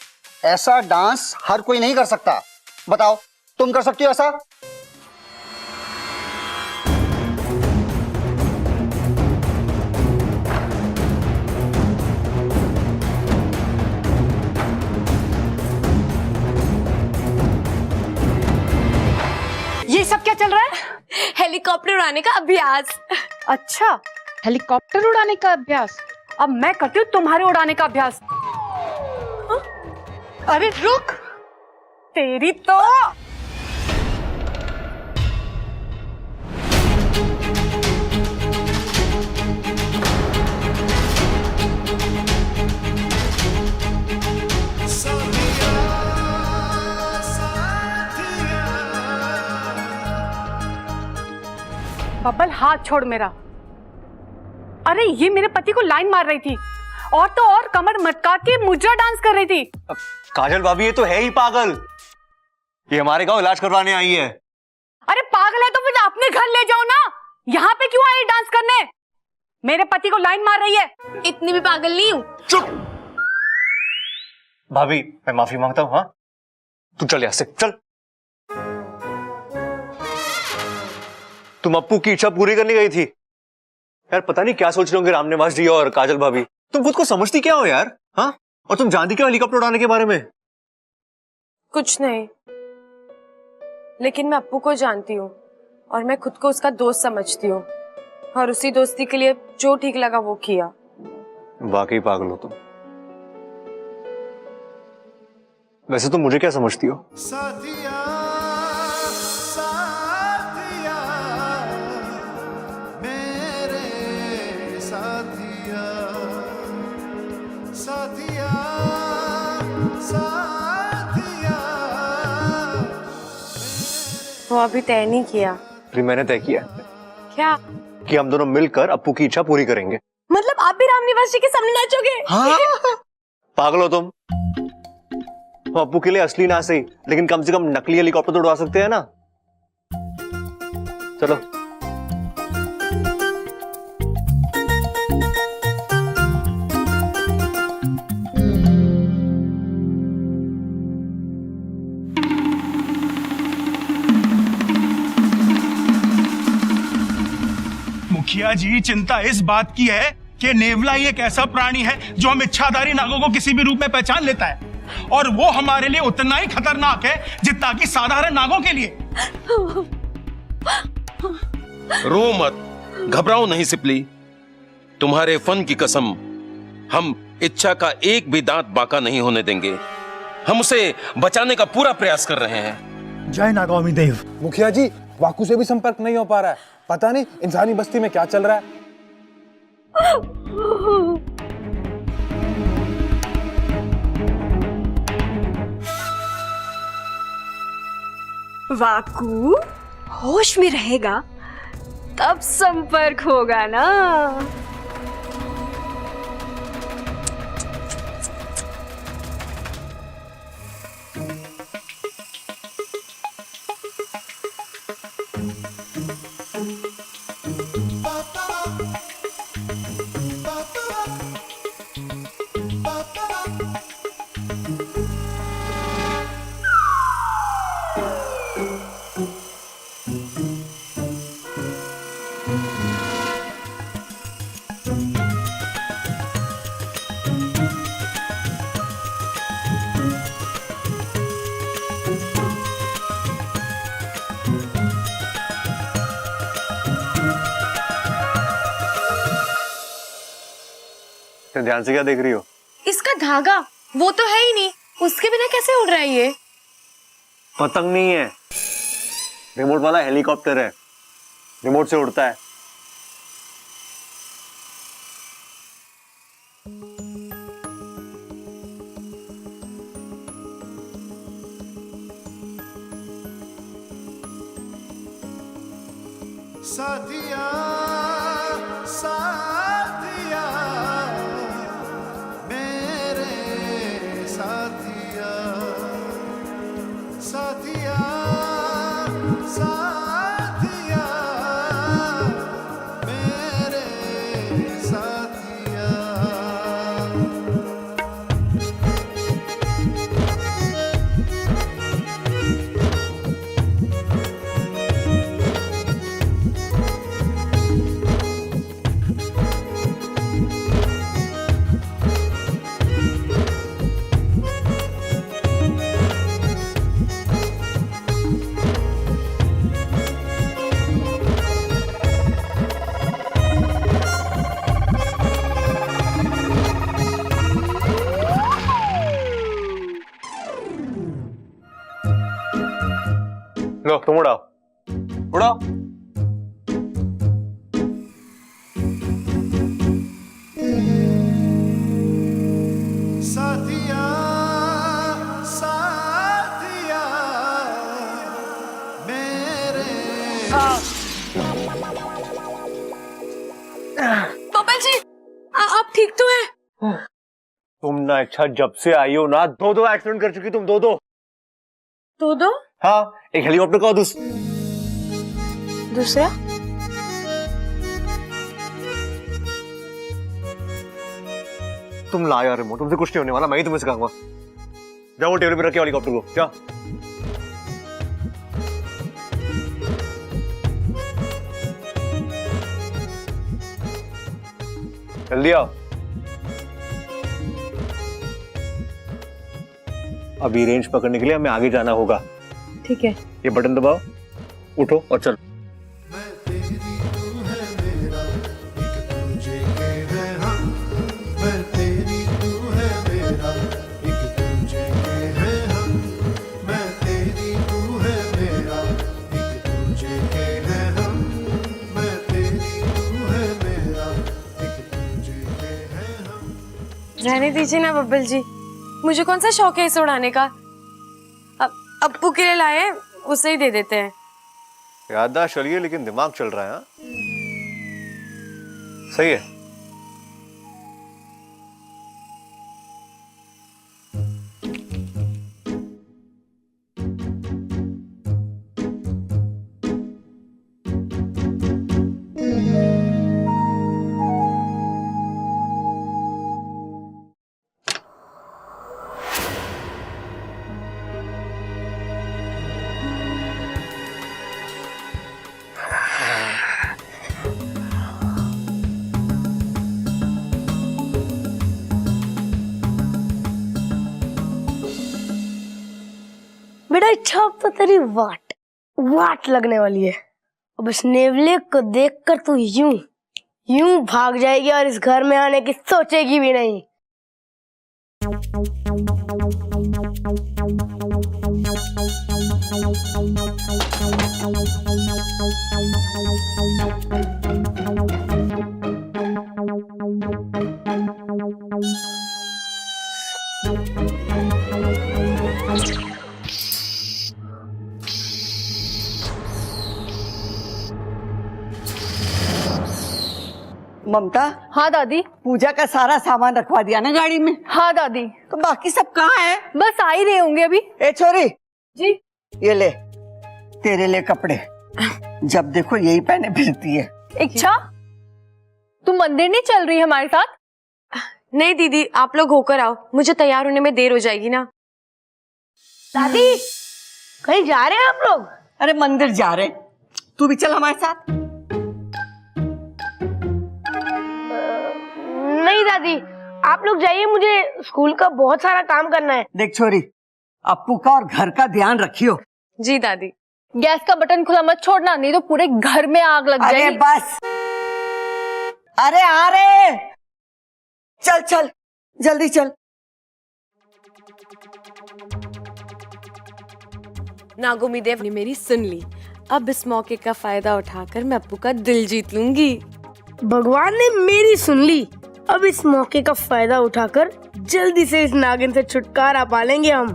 ऐसा डांस हर कोई नहीं कर सकता। बताओ, तुम कर सकती हो ऐसा? ये सब क्या चल रहा है? हेलीकॉप्टर उड़ाने का अभ्यास। अच्छा, हेलीकॉप्टर उड़ाने का अभ्यास। अब मैं करती हूँ तुम्हारे उड़ाने का अभ्यास। अरे रुक, तेरी तो। बब्बल हाथ छोड़ मेरा। अरे ये मेरे पति को लाइन मार रही थी और तो और कमर मटका के मुजरा डांस कर रही थी। काजल भाभी ये तो है ही पागल, ये हमारे गांव इलाज करवाने आई है। अरे पागल है तो फिर अपने घर ले जाओ ना, यहाँ पे क्यों आई डांस करने? मेरे पति को लाइन मार रही है। इतनी भी पागल नहीं हूँ। चुप भाभी, मैं माफी मांगता हूँ। हाँ तू चल यहाँ से चल। तुम अप्पू की इच्छा पूरी करने गई थी यार। पता नहीं क्या सोच रहे होंगे रामनिवास जी और काजल भाभी। तुम खुद को समझती क्या हो यार? हाँ, और तुम जानती क्या हेलीकॉप्टर उड़ाने के बारे में? कुछ नहीं, लेकिन मैं अप्पू को जानती हूँ और मैं खुद को उसका दोस्त समझती हूँ, और उसी दोस्ती के लिए जो ठीक लगा वो किया। वाकई पागल हो तुम। वैसे तुम मुझे क्या समझती हो? साथिया साथिया मेरे साथिया साथिया साथिया। वो अभी तय नहीं किया। फिर मैंने तय किया क्या? कि हम दोनों मिलकर अप्पू की इच्छा पूरी करेंगे। मतलब आप भी रामनिवास जी के सामने नाचोगे? हाँ? पागल हो तुम। हम अप्पू के लिए असली ना सही, लेकिन कम से कम नकली हेलीकॉप्टर तो उड़ा सकते हैं ना। चलो। मुखिया जी, चिंता इस बात की है कि नेवला ही एक ऐसा प्राणी है जो हम इच्छाधारी नागों को किसी भी रूप में पहचान लेता है, और वो हमारे लिए उतना ही खतरनाक है जितना कि साधारण नागों के लिए। रो मत, घबराओ नहीं सिपली। तुम्हारे फन की कसम, हम इच्छा का एक भी दांत बाका नहीं होने देंगे। हम उसे बचाने का पूरा प्रयास कर रहे हैं। जय नागौमी देव। मुखिया जी, वाकू से भी संपर्क नहीं हो पा रहा है। पता नहीं इंसानी बस्ती में क्या चल रहा है। वाकू होश में रहेगा तब संपर्क होगा ना। ध्यान से क्या देख रही हो? इसका धागा वो तो है ही नहीं, उसके बिना कैसे उड़ रहा है ये? पतंग नहीं है, रिमोट वाला हेलीकॉप्टर है। रिमोट से उड़ता है। साथिया साथिया मेरे साथिया साथिया साथिया मेरे साथिया। लो तुम उड़ाओ, उड़ाओ। साथिया साथिया मेरे। पापा जी, आप ठीक तो हैं? अच्छा जब से आई हो ना, दो एक्सीडेंट कर चुकी तुम, दो। दो हाँ, एक हेलीकॉप्टर का दूसरा। तुम ला यार रिमोट, तुमसे कुछ नहीं होने वाला, मैं ही तुम्हें सिखाऊंगा। जाओ वो टेबल पे रखे हेलीकॉप्टर को, जा। जल्दी आओ। अभी रेंज पकड़ने के लिए हमें आगे जाना होगा। ठीक है। ये बटन दबाओ, उठो और चलो। मैं तेरी तू है मेरा, एक दूजे के हैं हम। मैं तेरी तू है मेरा, एक दूजे के हैं हम। मैं तेरी तू है मेरा, एक दूजे के हैं हम। रहने दीजिए ना बब्बल जी, मुझे कौन सा शौक है इसे उड़ाने का। अब अप्पू के लिए लाए, उसे ही दे देते हैं। याददाश्त चलिए, लेकिन दिमाग चल रहा है। हाँ सही है। बेटा इच्छा अब तो तेरी वाट लगने वाली है। अब इस नेवले को देखकर तू यूं भाग जाएगी और इस घर में आने की सोचेगी भी नहीं। ममता। हाँ दादी। पूजा का सारा सामान रखवा दिया ना गाड़ी में? हाँ दादी। तो बाकी सब कहाँ है? बस आ ही रहे होंगे अभी। ए छोरी जी। ये ले, तेरे लिए कपड़े, जब देखो यही पहने फिरती है। इच्छा, तुम मंदिर नहीं चल रही हमारे साथ? नहीं दीदी, आप लोग होकर आओ, मुझे तैयार होने में देर हो जाएगी ना। दादी कहीं जा रहे हैं आप लोग? अरे मंदिर जा रहे, तू भी चल हमारे साथ। नहीं दादी, आप लोग जाइए, मुझे स्कूल का बहुत सारा काम करना है। देख छोरी, अप्पू का और घर का ध्यान रखियो। जी दादी। गैस का बटन खुला मत छोड़ना, नहीं तो पूरे घर में आग लग जाएगी। अरे बस, अरे आ रहे, चल चल जल्दी चल। नागोमी देव ने मेरी सुन ली, अब इस मौके का फायदा उठाकर मैं अप्पू का दिल जीत लूंगी। भगवान ने मेरी सुन ली, अब इस मौके का फायदा उठाकर जल्दी से इस नागिन से छुटकारा पा लेंगे हम।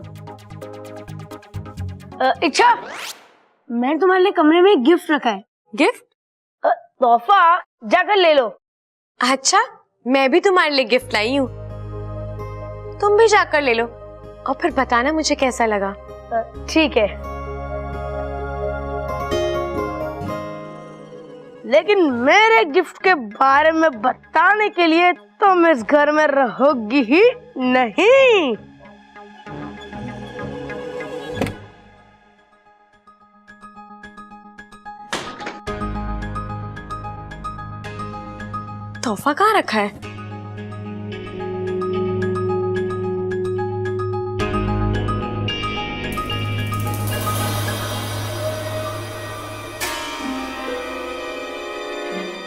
इच्छा, मैंने तुम्हारे लिए कमरे में एक गिफ्ट रखा है। गिफ्ट? तोहफा, जाकर ले लो। अच्छा, मैं भी तुम्हारे लिए गिफ्ट लाई हूँ, तुम भी जाकर ले लो और फिर बताना मुझे कैसा लगा। ठीक है, लेकिन मेरे गिफ्ट के बारे में बताने के लिए तुम इस घर में रहोगी ही नहीं। तोहफा कहाँ रखा है?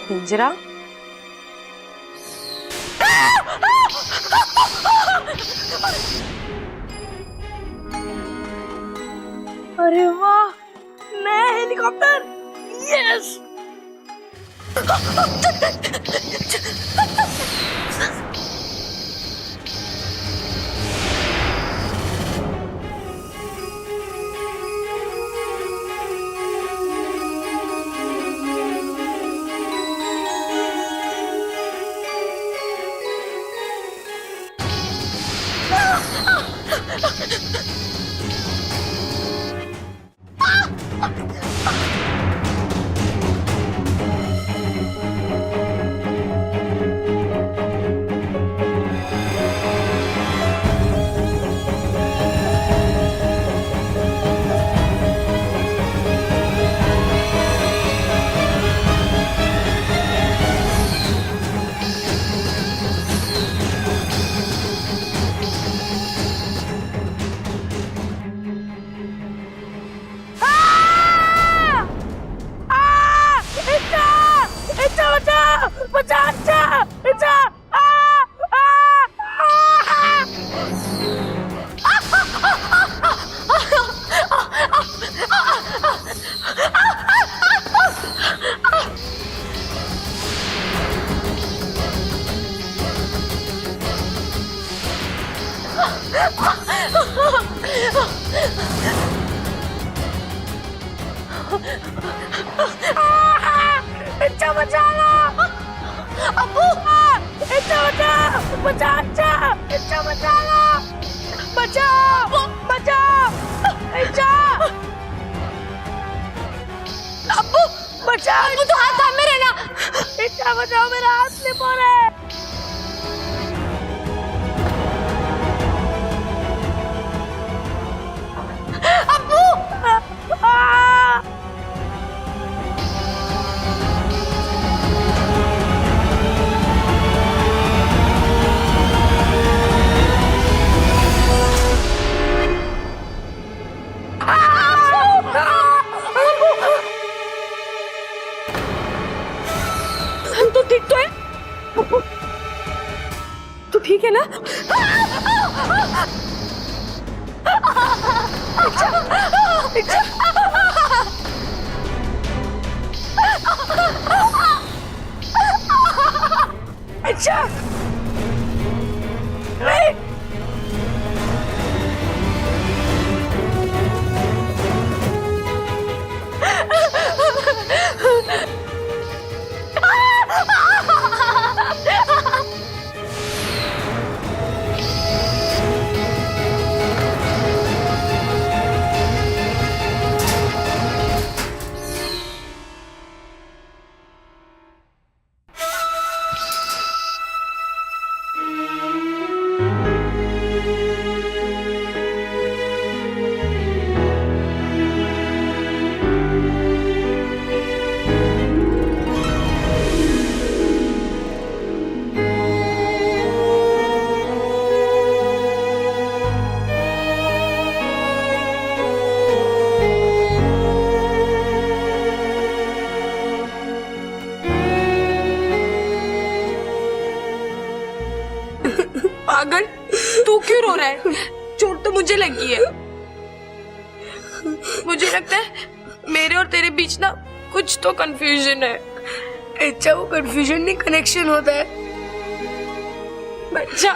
पिंजरा? अरे वाह, नया हेलीकॉप्टर, यस। बचा लो। अब्बू इच्छा बचाओ, बचाओ इच्छा, इच्छा बचा लो, बचाओ बचाओ इच्छा। अब्बू बचाओ, अब्बू तो हाथ थामे रहना। इच्छा बचाओ, मेरा हाथ स्लिप हो रहा है। अब्बू हम तो ठीक तो है। तू ठीक है ना? अच्छा नहीं पागल, तू क्यों रो रहा है? चोट तो मुझे लगी है। मुझे लगता है मेरे और तेरे बीच ना कुछ तो कंफ्यूजन है। अच्छा वो कंफ्यूजन नहीं कनेक्शन होता है। बच्चा